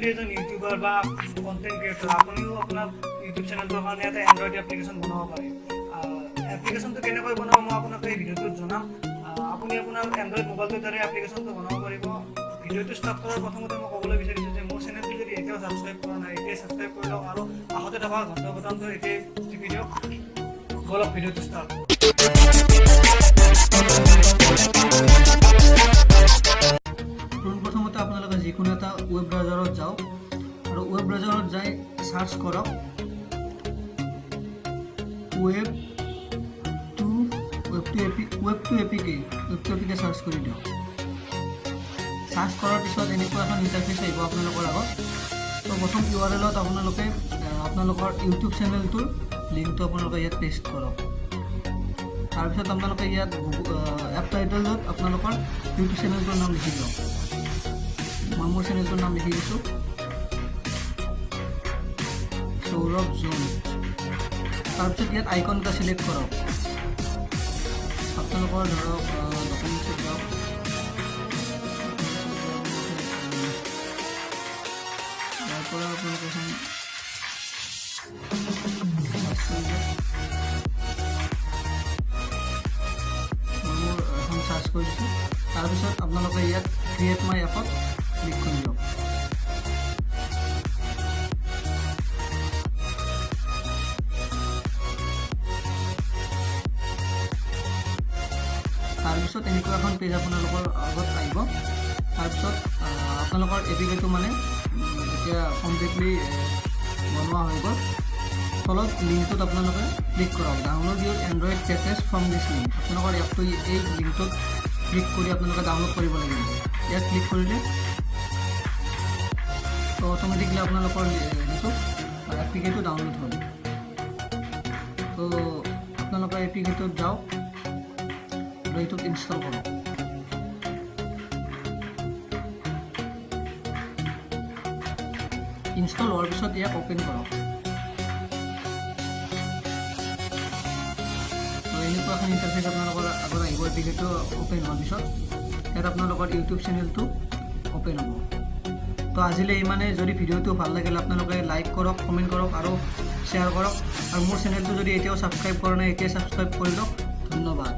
যদি এজন ইউটিউবাৰ বা কণ্টেণ্ট ক্ৰিয়েটৰ, আপুনিও আপোনাৰ ইউটিউব চেনেলটোৰ কাৰণে এটা এণ্ড্ৰইড এপ্লিকেশ্যন বনাব পাৰে। এপ্লিকেশ্যনটো কেনেকৈ বনাব মই আপোনাক এই ভিডিঅ'টোত জনাম। আপুনি আপোনাৰ এণ্ড্ৰইড মোবাইলটোৰ দ্বাৰা এপ্লিকেশ্যনটো বনাব পাৰিব। ভিডিঅ'টো ষ্টাৰ্ট কৰাৰ প্ৰথমতে মই ক'বলৈ বিচাৰিছোঁ যে মোৰ চেনেলটো যদি এতিয়াও ছাবস্ক্ৰাইব কৰা নাই, এতিয়াই ছাবস্ক্ৰাইব কৰি লওক আৰু কাষতে থকা ঘণ্টা বটনটো এতিয়াই টিপি দিয়ক। বলক ভিডিঅ'টো ষ্টাৰ্ট। প্ৰথমতে আপোনালোকে যিকোনো এটা ৱেব ব্ৰাউজাৰত যাওক আৰু ৱেব ব্ৰাউজাৰত যাই চাৰ্চ কৰক ৱেব টু এপিকে চাৰ্চ কৰি দিয়ক। চাৰ্চ কৰাৰ পিছত এনেকুৱা এখন ইণ্টাৰফেচ আহিব আপোনালোকৰ আগত। তো প্ৰথম URL-ত আপোনালোকে আপোনালোকৰ ইউটিউব চেনেলটোৰ লিংকটো আপোনালোকে ইয়াত পেষ্ট কৰক। তাৰপিছত আপোনালোকে ইয়াত এপ টাইটেলত আপোনালোকৰ ইউটিউব চেনেলটোৰ নাম লিখি দিয়ক। মই মোৰ চেনেলটোৰ নাম লিখি দিছোঁ সৌৰভ জোন। তাৰপিছত ইয়াত আইকন এটা চিলেক্ট কৰক। আপোনালোকৰ ধৰক ডকুমেণ্টছত যাওক, ইয়াৰ পৰা আপোনালোকে এখন চাৰ্চ কৰি দিছোঁ। তাৰপিছত আপোনালোকে ইয়াত ক্ৰিয়েট মাই এপত ক্লিক কৰি দিয়ক। তাৰপিছত এনেকুৱা এখন পেজ আপোনালোকৰ আগত আহিব। তাৰপিছত আপোনালোকৰ এপিকেটো মানে এতিয়া কমপ্লিটলি বনোৱা হৈ গ'ল। তলত লিংকটোত আপোনালোকে ক্লিক কৰক, download Euro Android package from this link. আপোনালোকৰ এপটো এই লিংকটোত ক্লিক কৰি আপোনালোকে ডাউনলোড কৰিব লাগিব। ইয়াত ক্লিক কৰিলে তো অট'মেটিকলি আপোনালোকৰ এইটো এপিকেটো ডাউনলোড হ'ল। তো আপোনালোকে এপিকেটোত যাওক, এইটোক ইনষ্টল কৰক। ইনষ্টল হোৱাৰ পিছত ইয়াক অ'পেন কৰক। এনেকুৱা এখন ইণ্টাৰফেচ আপোনালোকৰ আগত আহিব। এপিকেটো অ'পেন হোৱাৰ পিছত ইয়াত আপোনালোকৰ ইউটিউব চেনেলটো অ'পেন হ'ব। তো আজিলৈ ইমানে। যদি ভিডিঅ'টো ভাল লাগিলে আপোনালোকে লাইক কৰক, কমেণ্ট কৰক আৰু শ্বেয়াৰ কৰক। আৰু মোৰ চেনেলটো যদি এতিয়াও ছাবস্ক্ৰাইব কৰা নাই, এতিয়াই ছাবস্ক্ৰাইব কৰি লওক। ধন্যবাদ।